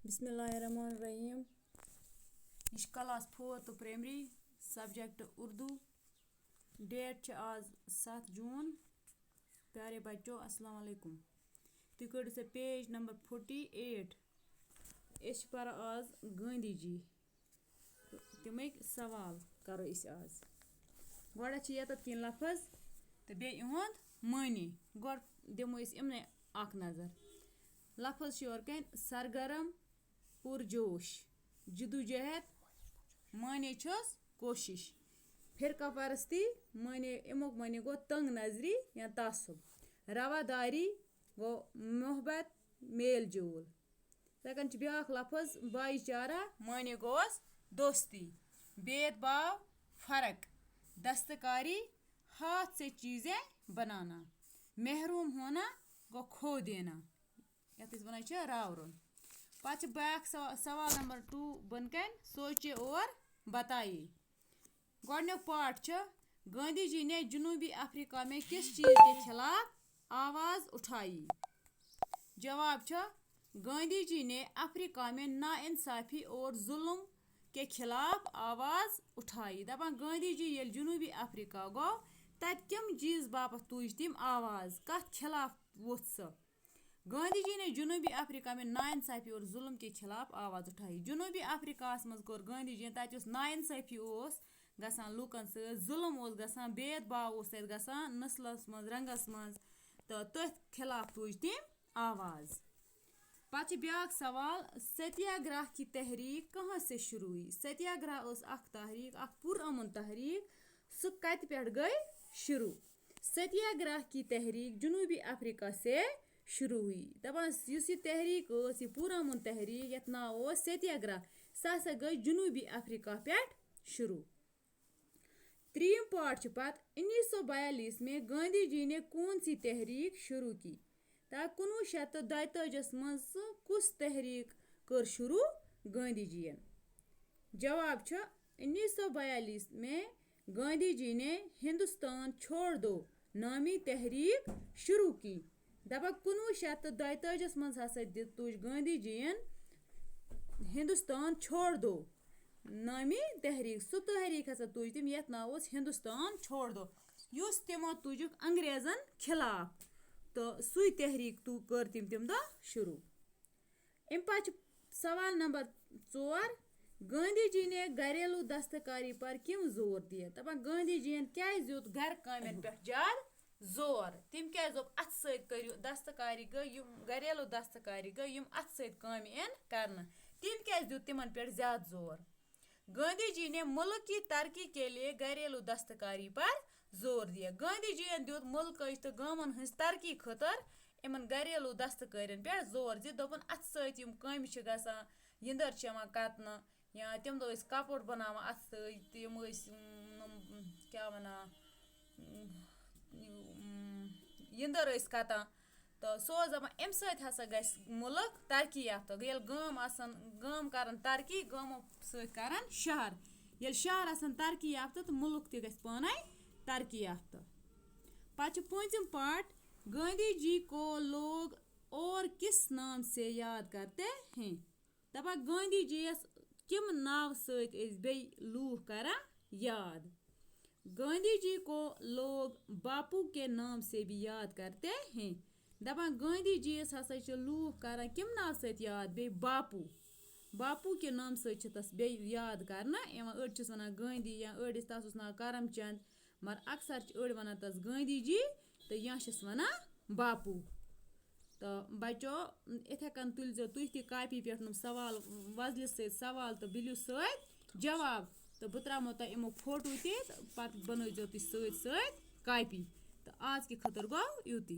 बिस्मिल्लाहिर्रहमानिर्रहीम। यह class 4th primary subject Urdu. Date आज 7 जून। प्यारे बच्चों अस्सलाम वालेकुम। तुम करो से पेज नंबर 48। इस पर आज गांधी जी तमिक सवाल करो इस आज। गोड़ा छ यत किन लफ्ज तो बे इहुंद मानी। गोड़ दिमो इस इमने आक नजर। लफ्ज योर कन सरगरम पुरजोश जदोजहद माने छस कोशिश। फिरका परस्ती माने इमुक माने गो तंग नजरी या तासुब। रवादारी गो मोहब्बत मेल जोल। तकन छ ब्याक लफ्ज भाईचारा माने गोस दोस्ती। भेदभाव फर्क। दस्तकारी हाथ से चीजें बनाना। महरूम होना गो खो देना। यत वन रावरुन। पाच बैक सवाल नंबर 2 बनकन सोचे और बताइए। गोडन्युक पार्ट छ गांधी जी ने जनूबी अफ्रीका में किस चीज के खिलाफ आवाज उठाई। जवाब छ गांधी जी ने अफ्रीका में नाइंसाफी और जुल्म के खिलाफ आवाज उठाई। दपान गांधी जी ये जनूबी अफ्रीका गो तत कम चीज बापत तुज तिम आवाज कत खिलाफ वोथ स। गांधी जी ने जनूबी अफ्रीका में नाइंसाफी और जुल्म के खिलाफ आवाज उठाई। जनूबी अफ्रीका मज कोर गांधी जी तत नाइंसाफी गसान लूकन सत जुल्म गसान भेदभाव तत गसान नस्लस मज रंगस मज तो तथ खिलाफ तुज तिम आवाज। पच ब्याक सवाल सत्याग्रह की तहरीक कहाँ से शुरू हुई। सत्याग्रह अख तहरीक अख पुरअमन तहरीक सु कत पे गई शुरू। सत्याग्रह की तहरीक जनूबी अफ्रीका से शुरू हुई। दपान युस यह तहरीक यह पुरअमन तहरीक यत नाव सत्याग्रह सह गई जनूबी अफ्रीका पे शुरू। 3 पार्ट छ पत 1942 में गांधी जी ने कौन सी तहरीक शुरू की। 1942 मज कुस तहरीक कर शुरू गांधी जी। जवाब छ 1942 में गांधी जी ने हिंदुस्तान छोड़ दो नामी तहरीक शुरू की। दपा 1942 मज हसा तुज गांधी जी हिंदुस्तान छोड़ दो नामी तहरीक। सु तहरीक हसा तुज तिम यत नाव हिंदुस्तान छोड़ दो युस तिमो तुजुक अंग्रेजन खिलाफ। तो सुई तहरीक तू कर तिम दो शुरू। अम पच सवाल नंबर 4 गांधी जी ने घरेलू दस्तकारी पर क्यों जोर दिया। दपान गांधी जी क्या दियुत घर कामन पे ज्यादा जोर। तिम क्या दोप अथ सत करियो दस्तकारी गई घरेलू दस्तकारी गई अथ सत काम इन करना। तिम क्या दियुत तिमन पे ज्यादा जोर। गांधी जी ने मुल्क की तरक्की के लिए घरेलू दस्तकारी पर जोर दिया। गांधी जी दियुत मुल्क तो गामन हज तरक्की खतर इमन घरेलू दस्तकारियन पे जोर दि दोपन अथ सत यम काम छ गसान यिंदर छ यवान कतन या तिम दो कपड़ बनावान अथ सत तिम क्या वना यिंदर कतन। तो सो दपान अम सत हसा गस मुल्क तरक्की याफ्ता। ये गाम आसन गाम करन तरक्की गामो सत करन शहर। ये शहर आसन तरक्की याफ्ता तो मुल्क ते गस पाने तरक्की याफ्ता। पच 5th पार्ट गांधी जी को लोग और किस नाम से याद करते हैं। दपा गांधी जी किम नाव सत बे लूह करा याद। गांधी जी को लोग बापू के नाम से भी याद करते हैं। दपा गांधी जी हसा लूह करा किम नाव सत याद बे बापू। बापू के नाम सत तस बे याद करना अड़ वन गांधी या अड़ तस नाव करमचंद मगर अक्सर अड़ वन तस गांधी जी तो या वन बापू। तो बच्चों इथे कन तुलजो तुह ति कॉपी पे सवाल वजल सत सवाल तो बिलु सत जवाब तो बह त्रो तुह अमुक फोटो ते पत बनजो तुह सत सत कॉपी। तो आज के खतर गो युति।